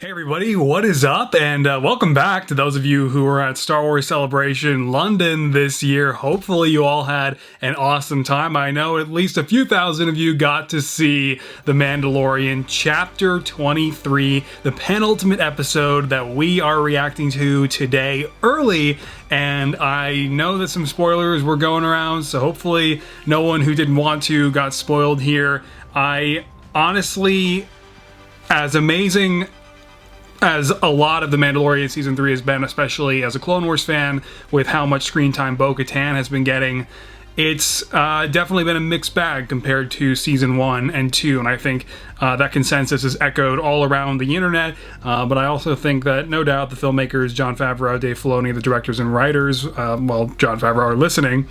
Hey everybody, what is up? And welcome back to those of you who were at Star Wars Celebration London this year. Hopefully you all had an awesome time. I know at least a few thousand of you got to see The Mandalorian Chapter 23, the penultimate episode that we are reacting to today early. And I know that some spoilers were going around, so hopefully no one who didn't want to got spoiled here. I honestly, as amazing as a lot of The Mandalorian Season 3 has been, especially as a Clone Wars fan, with how much screen time Bo-Katan has been getting, it's definitely been a mixed bag compared to Season 1 and 2, and I think that consensus is echoed all around the internet, but I also think that, no doubt, the filmmakers, Jon Favreau, Dave Filoni, the directors and writers, Jon Favreau are listening,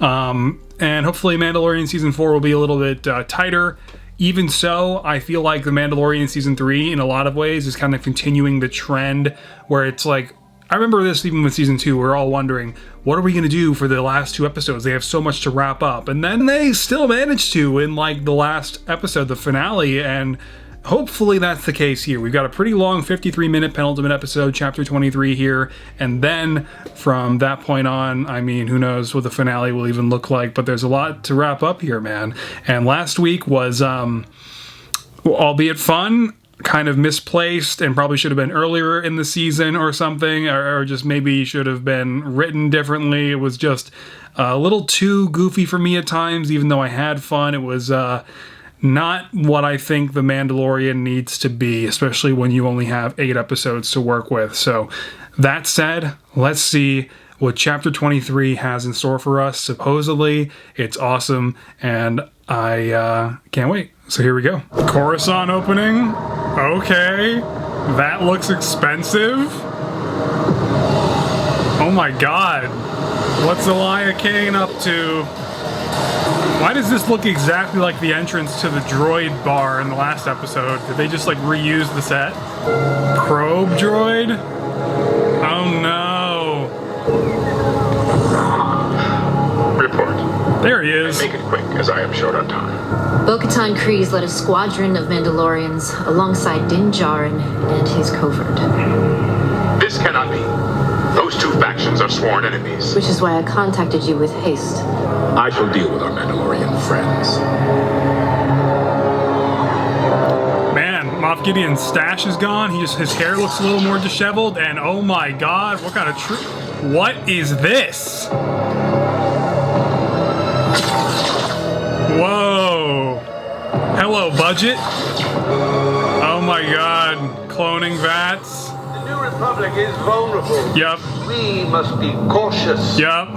and hopefully Mandalorian Season 4 will be a little bit tighter. Even so, I feel like The Mandalorian Season 3, in a lot of ways, is kind of continuing the trend where it's like, I remember this even with Season 2, we're all wondering, what are we going to do for the last two episodes? They have so much to wrap up. And then they still managed to in like the last episode, the finale, and hopefully that's the case here. We've got a pretty long 53-minute penultimate episode, Chapter 23 here, and then from that point on, I mean, who knows what the finale will even look like, but there's a lot to wrap up here, man. And last week was, albeit fun, kind of misplaced and probably should have been earlier in the season or something, or just maybe should have been written differently. It was just a little too goofy for me at times, even though I had fun. It was, not what I think The Mandalorian needs to be, especially when you only have 8 episodes to work with. So that said, let's see what Chapter 23 has in store for us. Supposedly, it's awesome, and I can't wait. So here we go. Coruscant opening. Okay. That looks expensive. Oh my god. What's Elia Kane up to? Why does this look exactly like the entrance to the droid bar in the last episode? Did they just like reuse the set? Probe droid? Oh no. Report. There he is. Make it quick, as I am short on time. Bo-Katan Kryze led a squadron of Mandalorians alongside Din Djarin and his covert. This cannot be. Those two factions are sworn enemies. Which is why I contacted you with haste. I shall deal with our Mandalorian friends. Man, Moff Gideon's stash is gone. His hair looks a little more disheveled, and oh my god, what kind of what is this? Whoa. Hello, budget. Oh my god, cloning vats. The New Republic is vulnerable. Yep. We must be cautious. Yep.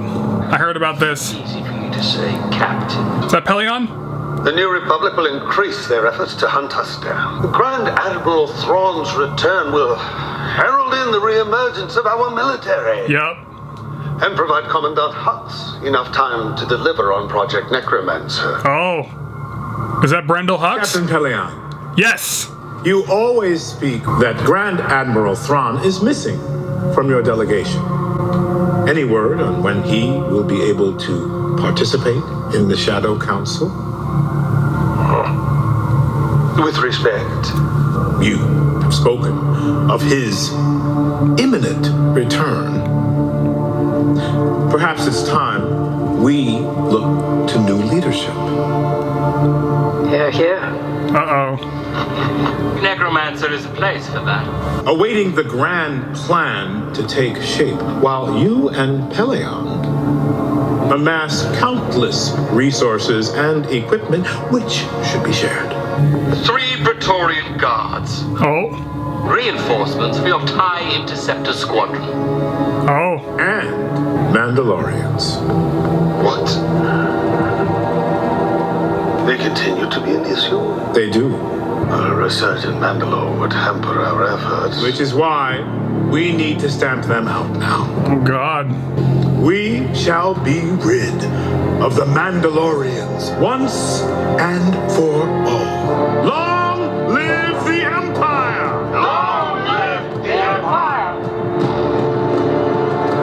I heard about this. Easy for you to say, Captain. Is that Pelion? The New Republic will increase their efforts to hunt us down. Grand Admiral Thrawn's return will herald in the re-emergence of our military. Yep. And provide Commandant Hux enough time to deliver on Project Necromancer. Oh. Is that Brendel Hux? Captain Pelion, Yes. you always speak that Grand Admiral Thrawn is missing from your delegation. Any word on when he will be able to participate in the Shadow Council? With respect. You have spoken of his imminent return. Perhaps it's time we look to new leadership. Here. Uh-oh. Necromancer is a place for that. Awaiting the grand plan to take shape, while you and Pelion amass countless resources and equipment which should be shared. 3 Praetorian guards. Oh. Reinforcements for your TIE Interceptor Squadron. Oh. And Mandalorians. What? They continue to be an issue? They do. A resurgent Mandalore would hamper our efforts. Which is why we need to stamp them out now. Oh god. We shall be rid of the Mandalorians once and for all. Long live the Empire! Long live the Empire!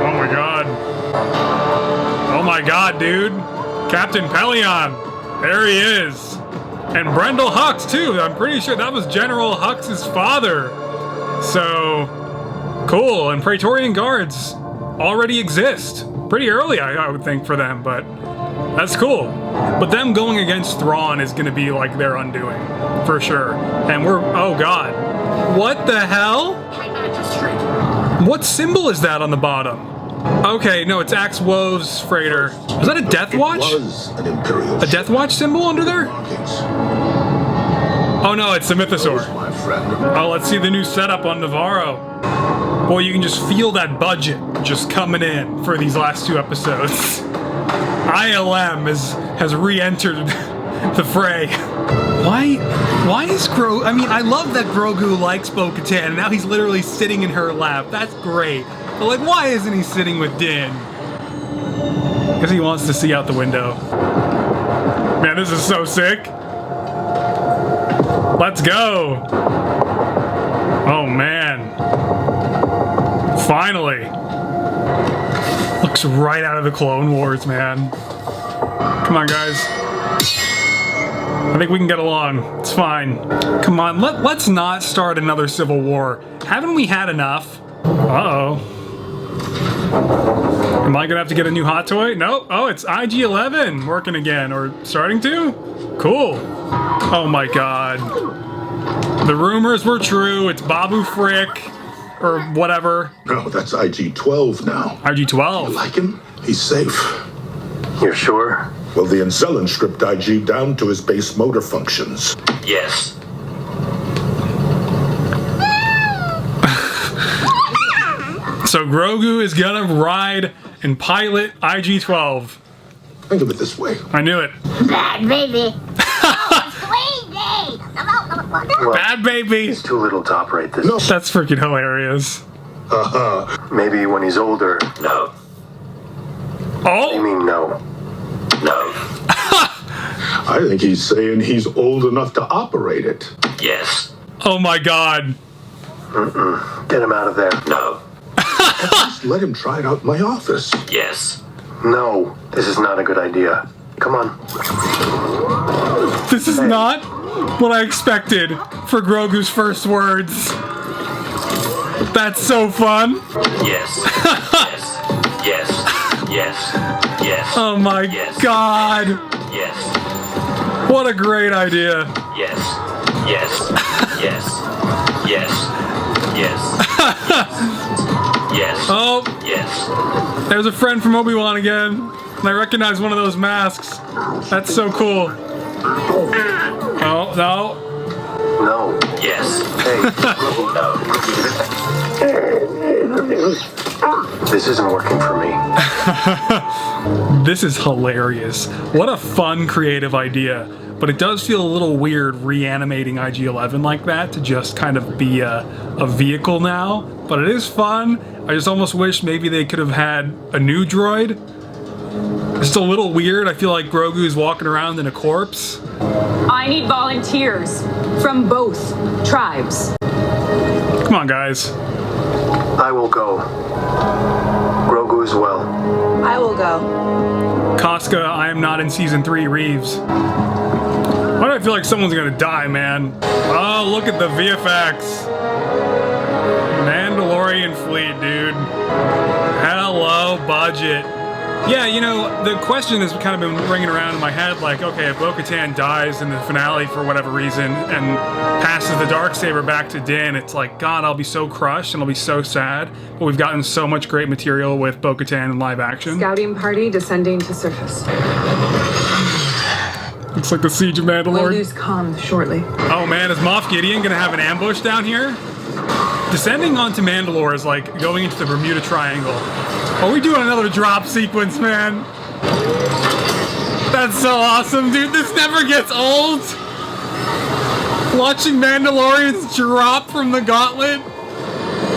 Oh my god. Oh my god, dude. Captain Pelion. There he is. And Brendel Hux, too. I'm pretty sure that was General Hux's father. So, cool. And Praetorian Guards already exist. Pretty early, I would think, for them, but that's cool. But them going against Thrawn is going to be like their undoing, for sure. And we're, oh god. What the hell? What symbol is that on the bottom? Okay, no, it's Axe Wove's freighter. Was that a Death Watch? It was an Imperial A Death Watch symbol under there? markings. Oh no, it's the Mythosaur. Those, my friend, Oh, let's see the new setup on Navarro. Boy, you can just feel that budget just coming in for these last 2 episodes. ILM has re-entered the fray. Why is Grogu? I mean, I love that Grogu likes Bo-Katan, and now he's literally sitting in her lap. That's great. But like, why isn't he sitting with Din? Because he wants to see out the window. Man, this is so sick. Let's go. Oh man. Finally. Looks right out of the Clone Wars, man. Come on, guys. I think we can get along. It's fine. Come on, let's not start another civil war. Haven't we had enough? Uh-oh. Am I gonna have to get a new hot toy? No. Oh, it's IG-11 working again, or starting to? Cool. Oh my god. The rumors were true. It's Babu Frick, or whatever. no, that's IG-12 now. IG-12. Like him? He's safe. You're sure? Well, the Anzellan stripped IG down to his base motor functions. Yes. So Grogu is gonna ride and pilot IG-12. Think of it this way. I knew it. Bad baby. Oh, sweetie. Well, Bad baby. he's too little to operate this. No. That's freaking hilarious. Maybe when he's older. No. I Oh! mean, no. No. I think he's saying he's old enough to operate it. Yes. Oh my god. Get him out of there. No. Just let him try it out in my office. Yes. No, this is not a good idea. Come on. This is not what I expected for Grogu's first words. That's so fun. Yes. Yes. Yes. Yes. Yes. Oh my Yes. god. Yes. What a great idea. Yes. Yes. Yes. Yes. Yes. Yes. Oh, Yes. there's a friend from Obi-Wan again. And I recognize one of those masks. That's so cool. Oh, no. No. Yes. Hey, No. this isn't working for me. This is hilarious. What a fun, creative idea. But it does feel a little weird reanimating IG-11 like that to just kind of be a vehicle now. But it is fun. I just almost wish maybe they could have had a new droid. Just a little weird. I feel like Grogu is walking around in a corpse. I need volunteers from both tribes. Come on, guys. I will go. Grogu as well. I will go. Casca, I am not in season 3, Reeves. Why do I feel like someone's gonna die, man? Oh, look at the VFX. Mandalorian fleet, dude. Hello, budget. Yeah, you know, the question has kind of been ringing around in my head, like, okay, if Bo-Katan dies in the finale for whatever reason and passes the Darksaber back to Din, it's like, God, I'll be so crushed and I'll be so sad. But we've gotten so much great material with Bo-Katan in live action. Scouting party descending to surface. Looks like the Siege of We'll Mandalore. lose comm shortly. Oh man, is Moff Gideon gonna have an ambush down here? Descending onto Mandalore is like going into the Bermuda Triangle. Are we doing another drop sequence, man? That's so awesome, dude. This never gets old. Watching Mandalorians drop from the gauntlet.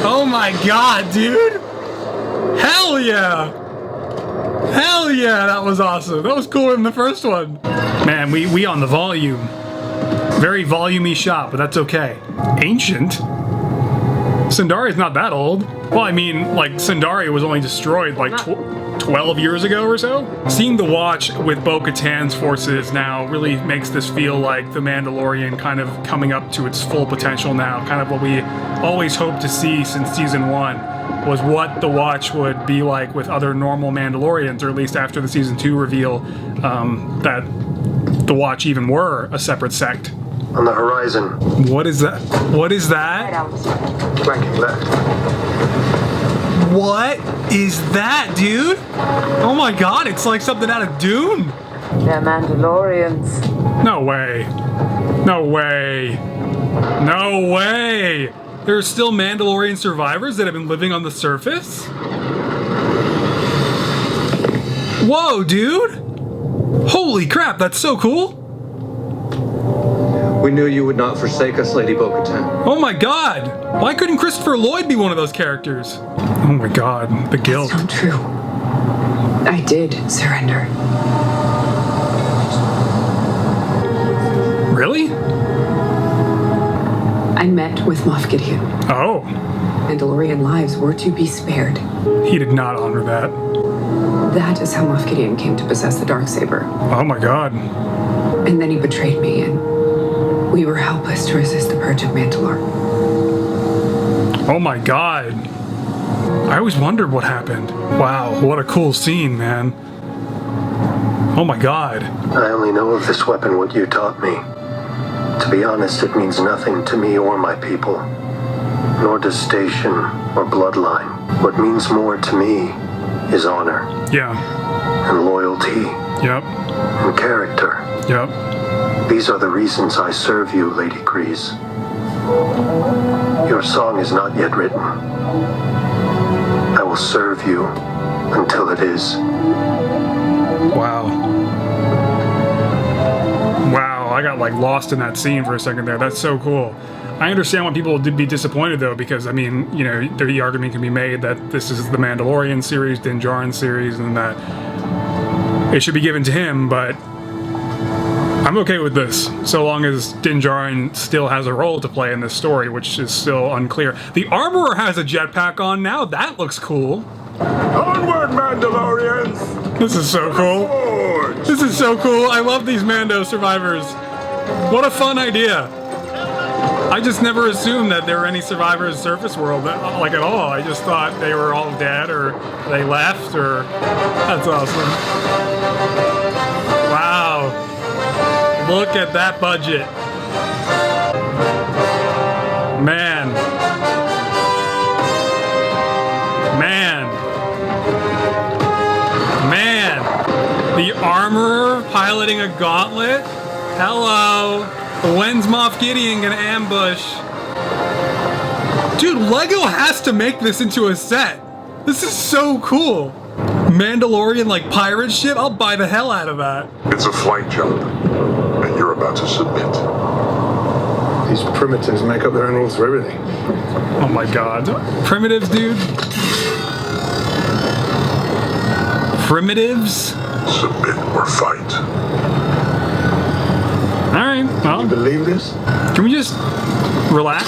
Oh my god, dude. Hell yeah. Hell yeah, that was awesome. That was cooler than the first one. Man, we on the volume. Very volume-y shot, but that's okay. Ancient? Sundari's not that old. Well, I mean, like, Sundari was only destroyed like 12 years ago or so. Seeing the Watch with Bo-Katan's forces now really makes this feel like the Mandalorian kind of coming up to its full potential now. Kind of what we always hoped to see since season 1 was what the Watch would be like with other normal Mandalorians, or at least after the season 2 reveal that the Watch even were a separate sect. On the horizon. What is that? What is that? Flanking left. What is that, dude? Oh my god, it's like something out of Dune. They're Mandalorians. No way. No way. No way. There are still Mandalorian survivors that have been living on the surface? Whoa, dude. Holy crap, that's so cool. We knew you would not forsake us, Lady Bo-Katan. Oh my god! Why couldn't Christopher Lloyd be one of those characters? Oh my god, the guilt. That's not true. I did surrender. Really? I met with Moff Gideon. Oh. Mandalorian lives were to be spared. He did not honor that. That is how Moff Gideon came to possess the Darksaber. Oh my god. And then he betrayed me, and we were helpless to resist the purge of Mandalore. Oh my god. I always wondered what happened. Wow, what a cool scene, man. Oh my god. I only know of this weapon what you taught me. To be honest, it means nothing to me or my people. Nor does station or bloodline. What means more to me is honor. Yeah. And loyalty. Yep. And character. Yep. These are the reasons I serve you, Lady Kryze. Your song is not yet written. I will serve you until it is. Wow. Wow, I got like lost in that scene for a second there. That's so cool. I understand why people would be disappointed though, because I mean, you know, the argument can be made that this is the Mandalorian series, Din Djarin series, and that it should be given to him, but I'm okay with this, so long as Din Djarin still has a role to play in this story, which is still unclear. The Armorer has a jetpack on now. That looks cool. Onward, Mandalorians! This is so cool. This is so cool. I love these Mando survivors. What a fun idea. I just never assumed that there were any survivors surface world, like at all. I just thought they were all dead or they left or... That's awesome. Wow. Look at that budget. Man. Man. Man. The Armorer piloting a gauntlet? Hello. When's Moff Gideon gonna ambush? Dude, Lego has to make this into a set. This is so cool. Mandalorian like pirate ship? I'll buy the hell out of that. It's a flight job, and you're about to submit. These primitives make up their own rules for everything. Oh my god. Primitives, dude? Primitives? Submit or fight. Alright, well. You believe this? Can we just relax?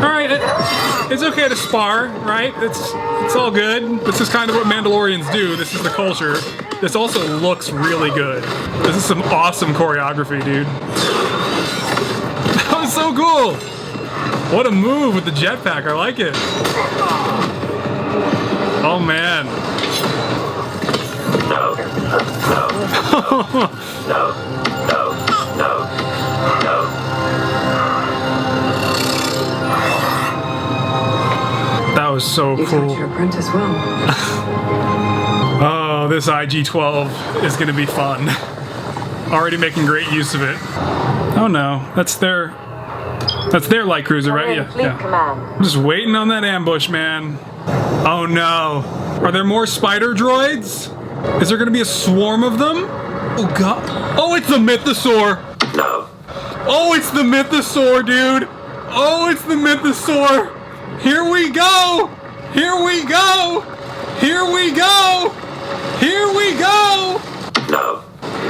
Alright, it's okay to spar, right? It's all good. This is kind of what Mandalorians do. This is the culture. This also looks really good. This is some awesome choreography, dude. That was so cool. What a move with the jetpack. I like it. Oh, man. No. No. No. No. No. No. That was so You cool. taught your apprentice well. Oh, this IG-12 is gonna be fun. Already making great use of it. Oh no, that's their light cruiser, right? Yeah. I'm just waiting on that ambush, man. Oh no. Are there more spider droids? Is there gonna be a swarm of them? Oh god. Oh, it's the Mythosaur. No. Oh, it's the Mythosaur, dude. Oh, it's the Mythosaur. Here we go. Here we go. Here we go. Here we go. No.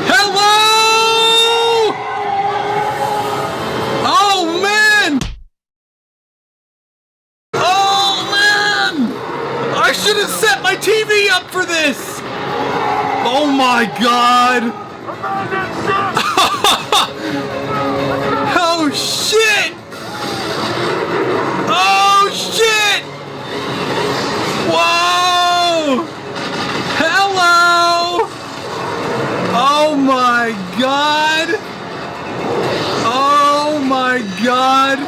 Hello. Oh man. my god! Oh shit! Oh shit! Whoa! Hello! Oh my god! Oh my god!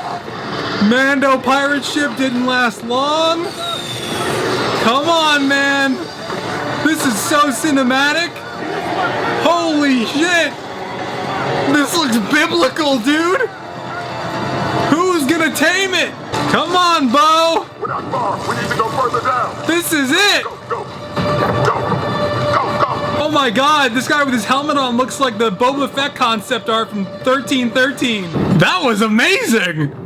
Mando pirate ship didn't last long. Come on, man! This is so cinematic! Holy shit! This looks biblical, dude! Who's gonna tame it? Come on, Bo! We're not far. We need to go further down. This is it! Go, go, go, go, go. Oh my god, this guy with his helmet on looks like the Boba Fett concept art from 1313. That was amazing!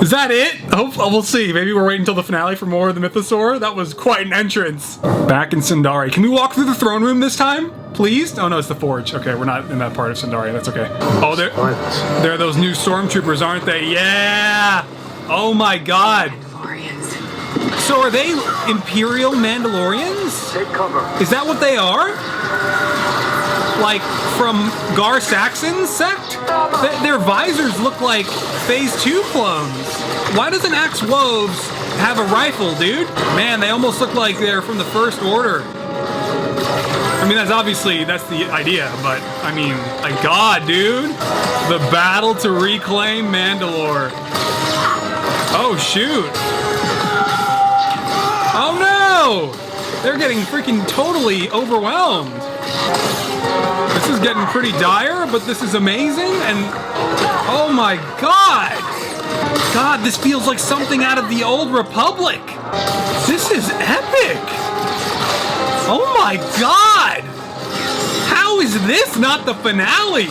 Is that it? We'll see. Maybe we're waiting until the finale for more of the Mythosaur. That was quite an entrance. Back in Sundari. Can we walk through the throne room this time? Please? Oh no, it's the forge. Okay, we're not in that part of Sundari. That's okay. Oh, they're those new stormtroopers, aren't they? Yeah! Oh my god. Mandalorians. So are they Imperial Mandalorians? Take cover. Is that what they are? Like from Gar Saxon's sect? Their visors look like Phase 2 clones. Why doesn't Axe Woves have a rifle, dude? Man, they almost look like they're from the First Order. I mean, that's the idea, but I mean, like, God, dude. The battle to reclaim Mandalore. Oh, shoot. Oh, no! They're getting freaking totally overwhelmed. This is getting pretty dire, but this is amazing, and oh my god! God, this feels like something out of the Old Republic! This is epic! Oh my god! How is this not the finale?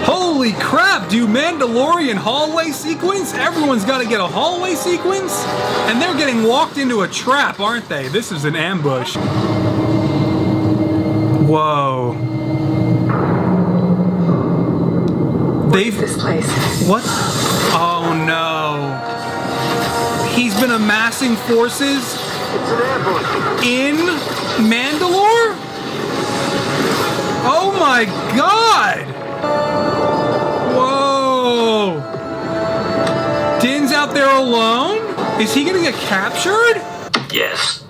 Holy crap, dude, Mandalorian hallway sequence? Everyone's got to get a hallway sequence? And they're getting walked into a trap, aren't they? This is an ambush. Whoa. This place. What? Oh no. He's been amassing forces in Mandalore? Oh my god! Whoa! Din's out there alone? Is he gonna get captured? Yes.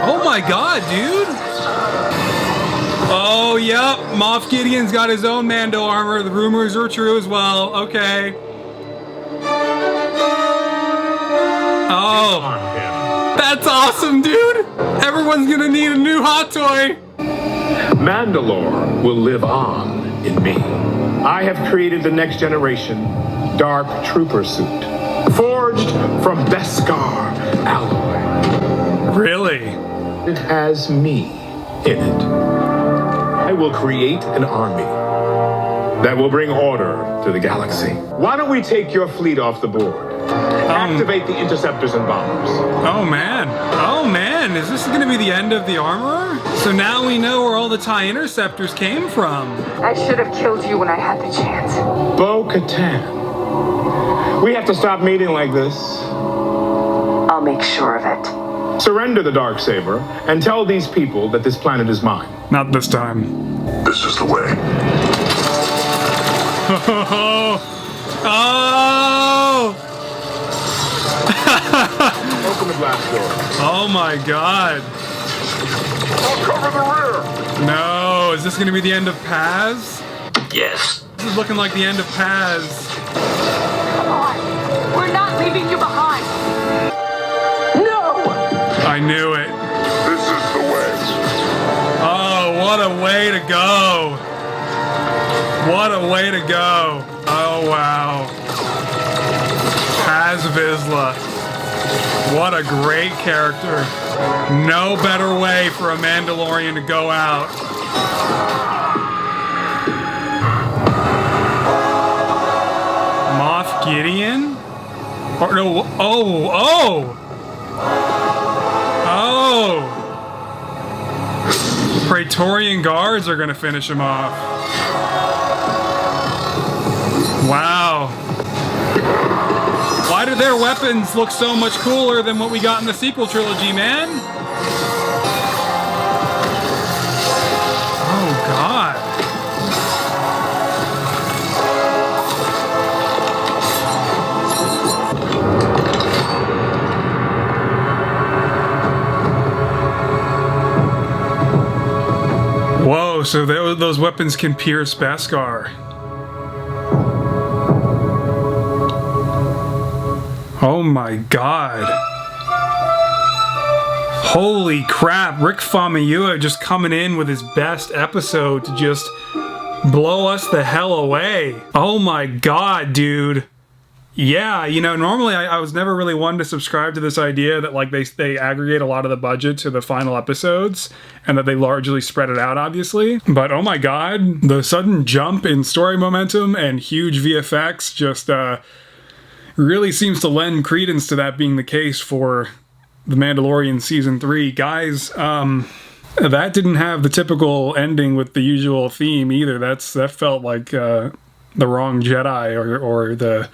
Oh my god, dude! Oh, yep. Moff Gideon's got his own Mando armor. The rumors are true as well. Okay. Oh. That's awesome, dude! Everyone's gonna need a new hot toy! Mandalore will live on in me. I have created the next generation Dark Trooper suit, forged from Beskar alloy. Really? It has me in it. I will create an army that will bring order to the galaxy. Why don't we take your fleet off the board? Activate the interceptors and bombers. Oh man. Oh man. Is this gonna be the end of the armorer? So now we know where all the TIE interceptors came from. I should have killed you when I had the chance. Bo-Katan. We have to stop meeting like this. I'll make sure of it. Surrender the Darksaber and tell these people that this planet is mine. Not this time. This is the way. Oh! Open the blast door. Oh my god. I'll cover the rear. No, is this gonna be the end of Paz? Yes. This is looking like the end of Paz. Come on. We're not leaving you behind. No! I knew it. This is the way. Oh, what a way to go. What a way to go. Oh, wow. Paz Vizsla. What a great character. No better way for a Mandalorian to go out. Moff Gideon? Or no, oh! Praetorian guards are gonna finish him off. Wow. Why do their weapons look so much cooler than what we got in the sequel trilogy, man? so those weapons can pierce Beskar. Oh my god. Holy crap, Rick Famuyiwa just coming in with his best episode to just blow us the hell away. Oh my god, dude. Yeah, you know, normally I was never really one to subscribe to this idea that like they aggregate a lot of the budget to the final episodes and that they largely spread it out, obviously. But oh my god, the sudden jump in story momentum and huge VFX just really seems to lend credence to that being the case for The Mandalorian Season 3. Guys, that didn't have the typical ending with the usual theme either. That felt like the wrong Jedi or the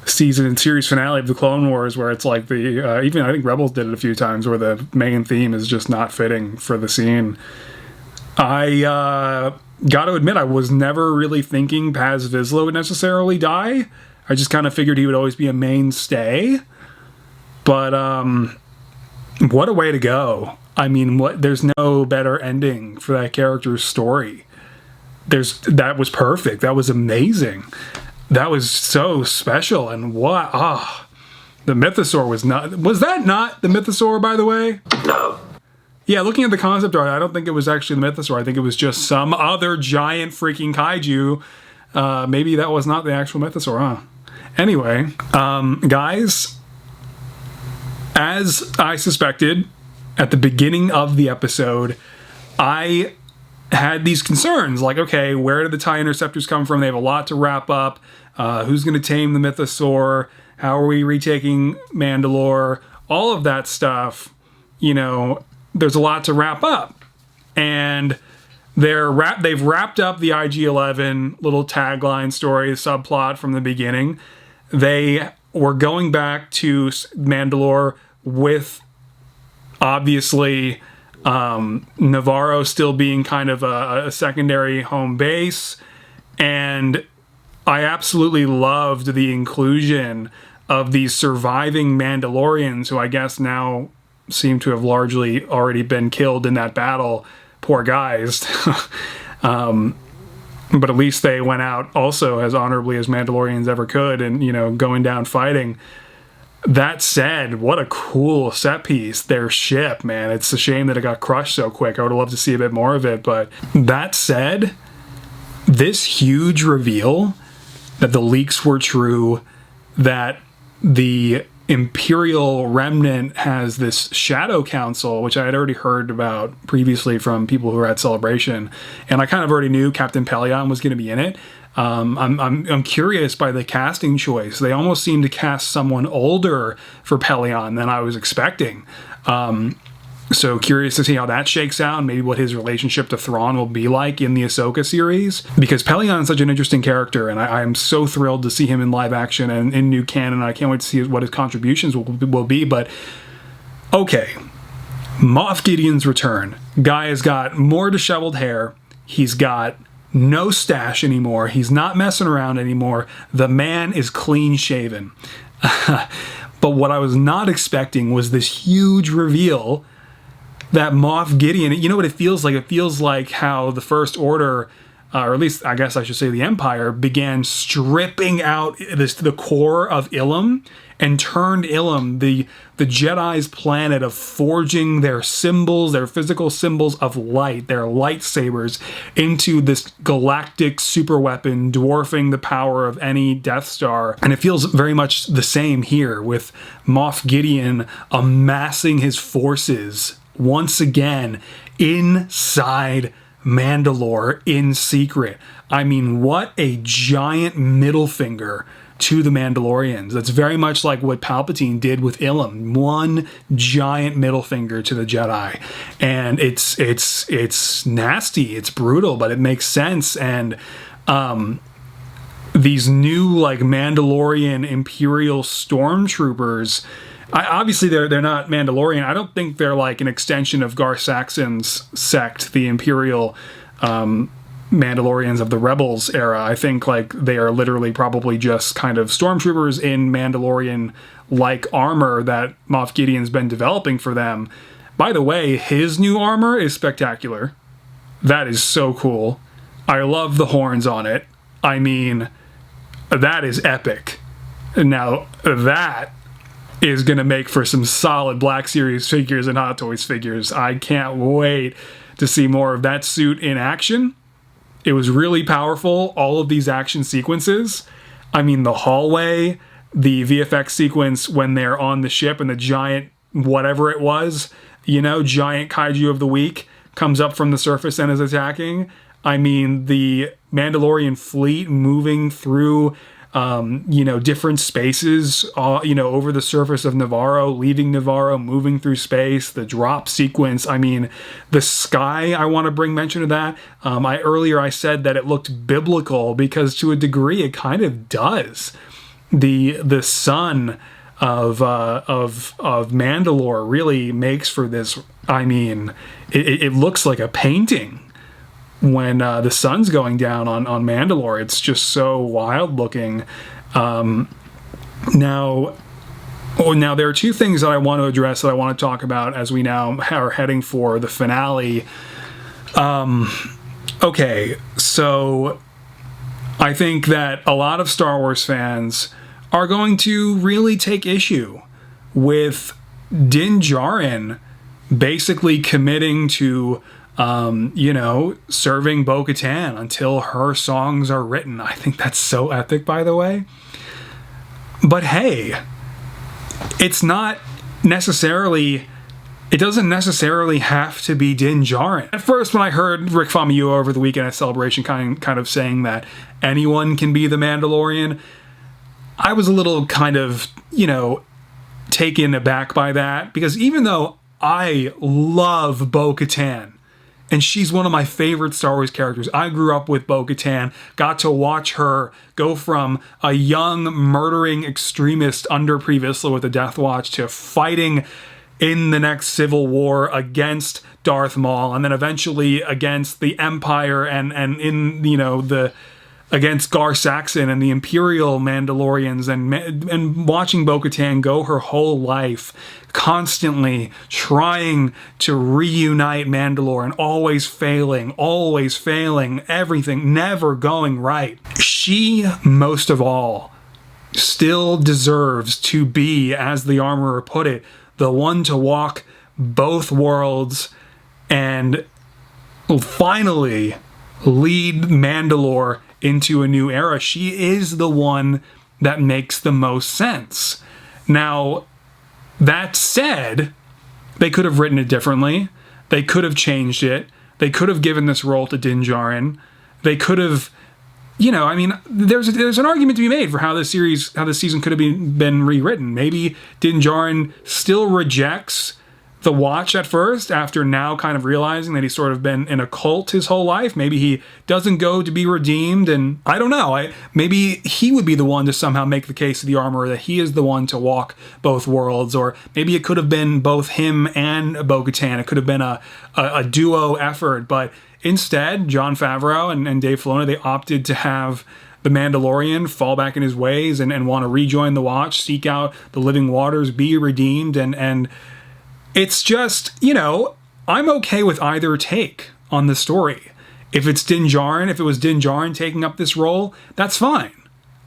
season and series finale of the Clone Wars, where it's like the even I think Rebels did it a few times, where the main theme is just not fitting for the scene. I got to admit, I was never really thinking Paz Vizsla would necessarily die. I just kind of figured he would always be a mainstay. But what a way to go. I mean, there's no better ending for that character's story. That was perfect. That was amazing. That was so special. And the Mythosaur was that not the Mythosaur, by the way? No. Yeah, looking at the concept art, I don't think it was actually the Mythosaur. I think it was just some other giant freaking kaiju. Maybe that was not the actual Mythosaur, huh? Anyway, guys, as I suspected at the beginning of the episode, I had these concerns, like, okay, where did the TIE Interceptors come from? They have a lot to wrap up. Who's going to tame the Mythosaur? How are we retaking Mandalore? All of that stuff, you know, there's a lot to wrap up. And they've wrapped up the IG-11 little tagline story, subplot from the beginning. They were going back to Mandalore with, obviously, Navarro still being kind of a secondary home base. And I absolutely loved the inclusion of these surviving Mandalorians, who I guess now seem to have largely already been killed in that battle. Poor guys. But at least they went out also as honorably as Mandalorians ever could, and, you know, going down fighting. That said, what a cool set piece. Their ship, man. It's a shame that it got crushed so quick. I would have loved to see a bit more of it. But that said, this huge reveal that the leaks were true, that the Imperial remnant has this shadow council, which I had already heard about previously from people who were at Celebration, and I kind of already knew Captain Pellaeon was going to be in it. I'm curious by the casting choice. They almost seem to cast someone older for Pellaeon than I was expecting. So curious to see how that shakes out, and maybe what his relationship to Thrawn will be like in the Ahsoka series. Because Pellaeon is such an interesting character, and I am so thrilled to see him in live action and in new canon. I can't wait to see what his contributions will be. But, okay. Moff Gideon's return. Guy has got more disheveled hair. He's got no stash anymore. He's not messing around anymore. The man is clean shaven. But what I was not expecting was this huge reveal that Moff Gideon, you know what it feels like? It feels like how the First Order, or at least I guess I should say the Empire, began stripping out the core of Ilum and turned Ilum, the Jedi's planet of forging their symbols, their physical symbols of light, their lightsabers, into this galactic superweapon dwarfing the power of any Death Star. And it feels very much the same here, with Moff Gideon amassing his forces once again inside Mandalore in secret. I mean, what a giant middle finger to the Mandalorians. That's very much like what Palpatine did with Ilum. One giant middle finger to the Jedi. And it's nasty, it's brutal, but it makes sense. And these new like Mandalorian Imperial stormtroopers, obviously they're not Mandalorian. I don't think they're like an extension of Gar Saxon's sect, the Imperial Mandalorians of the Rebels era. I think like they are literally probably just kind of stormtroopers in Mandalorian-like armor that Moff Gideon's been developing for them. By the way, his new armor is spectacular. That is so cool. I love the horns on it. I mean, that is epic. Now, that is going to make for some solid Black Series figures and Hot Toys figures. I can't wait to see more of that suit in action. It was really powerful, all of these action sequences. I mean, the hallway, the VFX sequence when they're on the ship and the giant, whatever it was, you know, giant kaiju of the week comes up from the surface and is attacking. I mean, the Mandalorian fleet moving through, you know, different spaces, you know, over the surface of Navarro, leaving Navarro, moving through space, the drop sequence. I mean, the sky, I want to bring mention of that. Earlier I said that it looked biblical because to a degree it kind of does. The sun of Mandalore really makes for this. I mean, it looks like a painting when the sun's going down on Mandalore. It's just so wild looking. Now there are two things that I want to address that I want to talk about as we now are heading for the finale. Okay, so I think that a lot of Star Wars fans are going to really take issue with Din Djarin basically committing to you know, serving Bo-Katan until her songs are written. I think that's so epic, by the way. But hey, it's not necessarily, it doesn't necessarily have to be Din Djarin. At first, when I heard Rick Famuyiwa over the weekend at Celebration kind of saying that anyone can be the Mandalorian, I was a little kind of, you know, taken aback by that, because even though I love Bo-Katan, and she's one of my favorite Star Wars characters. I grew up with Bo-Katan, got to watch her go from a young murdering extremist under Pre Vizsla with the Death Watch to fighting in the next Civil War against Darth Maul, and then eventually against the Empire and in, you know, against Gar Saxon and the Imperial Mandalorians, and watching Bo-Katan go her whole life constantly trying to reunite Mandalore and always failing, everything never going right. She, most of all, still deserves to be, as the Armorer put it, the one to walk both worlds and finally lead Mandalore into a new era. She is the one that makes the most sense. Now, that said, they could have written it differently. They could have changed it. They could have given this role to Din Djarin. They could have, you know, I mean, there's an argument to be made for how this season could have been rewritten. Maybe Din Djarin still rejects the Watch at first, after now kind of realizing that he's sort of been in a cult his whole life. Maybe he doesn't go to be redeemed, and I don't know. Maybe he would be the one to somehow make the case to the Armorer that he is the one to walk both worlds, or maybe it could have been both him and Bo-Katan. It could have been a duo effort, but instead, Jon Favreau and Dave Filoni, they opted to have the Mandalorian fall back in his ways and want to rejoin the Watch, seek out the living waters, be redeemed, and it's just, you know, I'm okay with either take on the story. If it's Din Djarin, if it was Din Djarin taking up this role, that's fine.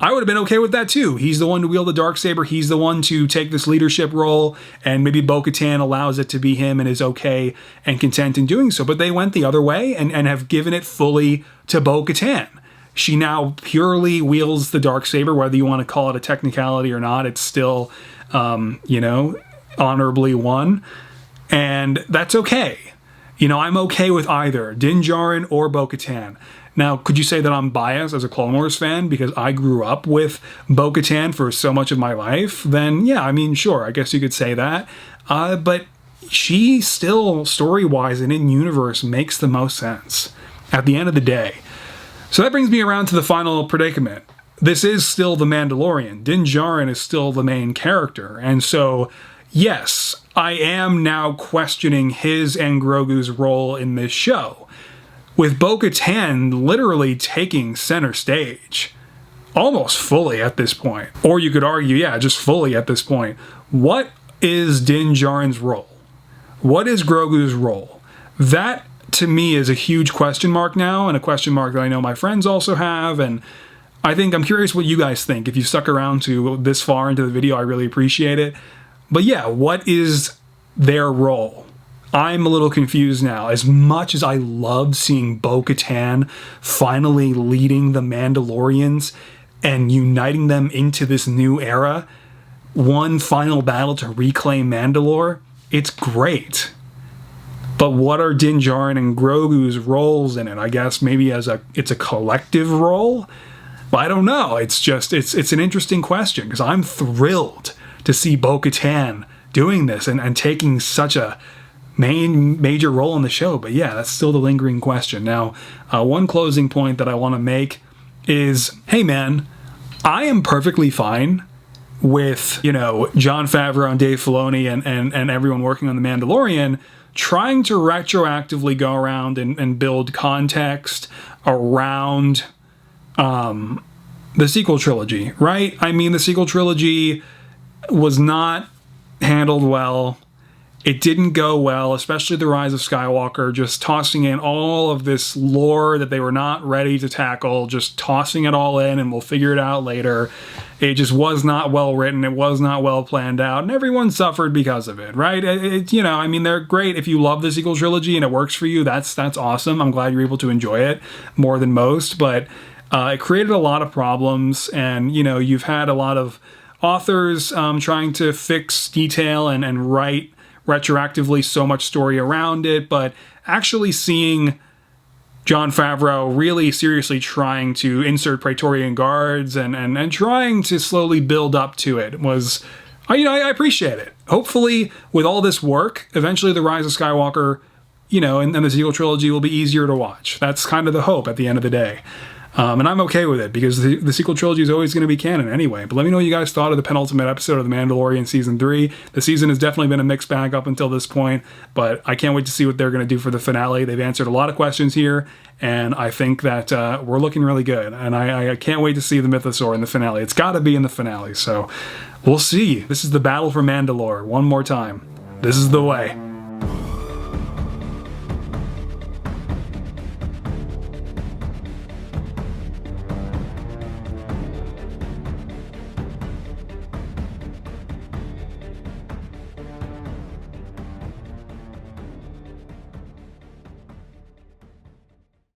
I would have been okay with that too. He's the one to wield the Darksaber. He's the one to take this leadership role, and maybe Bo-Katan allows it to be him and is okay and content in doing so. But they went the other way and have given it fully to Bo-Katan. She now purely wields the Darksaber, whether you want to call it a technicality or not. It's still, you know, honorably won, and that's okay. You know, I'm okay with either Din Djarin or Bo-Katan. Now, could you say that I'm biased as a Clone Wars fan because I grew up with Bo-Katan for so much of my life? Then yeah, I mean, sure, I guess you could say that. But she still, story-wise and in universe, makes the most sense at the end of the day. So that brings me around to the final predicament. This is still the Mandalorian. Din Djarin is still the main character, and so yes, I am now questioning his and Grogu's role in this show, with Bo-Katan literally taking center stage, almost fully at this point. Or you could argue, yeah, just fully at this point. What is Din Djarin's role? What is Grogu's role? That, to me is a huge question mark now, and a question mark that I know my friends also have, and I think I'm curious what you guys think. If you stuck around to this far into the video, I really appreciate it. But yeah, what is their role? I'm a little confused now. As much as I love seeing Bo-Katan finally leading the Mandalorians and uniting them into this new era, one final battle to reclaim Mandalore, it's great. But what are Din Djarin and Grogu's roles in it? I guess maybe it's a collective role? But I don't know. It's an interesting question, because I'm thrilled to see Bo-Katan doing this and taking such a major role in the show. But yeah, that's still the lingering question. Now, one closing point that I want to make is, hey man, I am perfectly fine with, Jon Favreau and Dave Filoni and everyone working on The Mandalorian trying to retroactively go around and build context around the sequel trilogy, right? I mean, the sequel trilogy was not handled well. It didn't go well, especially The Rise of Skywalker, just tossing in all of this lore that they were not ready to tackle, just tossing it all in and we'll figure it out later. It just was not well written. It was not well planned out, and everyone suffered because of it, right? I mean, they're great. If you love the sequel trilogy and it works for you, that's awesome. I'm glad you're able to enjoy it more than most, but it created a lot of problems, and, you've had a lot of authors trying to fix detail and write retroactively so much story around it, but actually seeing Jon Favreau really seriously trying to insert Praetorian Guards and trying to slowly build up to it was, I appreciate it. Hopefully, with all this work, eventually The Rise of Skywalker, and the sequel trilogy will be easier to watch. That's kind of the hope at the end of the day. And I'm okay with it, because the sequel trilogy is always going to be canon anyway. But let me know what you guys thought of the penultimate episode of The Mandalorian Season 3. The season has definitely been a mixed bag up until this point, but I can't wait to see what they're going to do for the finale. They've answered a lot of questions here, and I think that we're looking really good. And I can't wait to see the Mythosaur in the finale. It's got to be in the finale, so we'll see. This is the battle for Mandalore one more time. This is the way.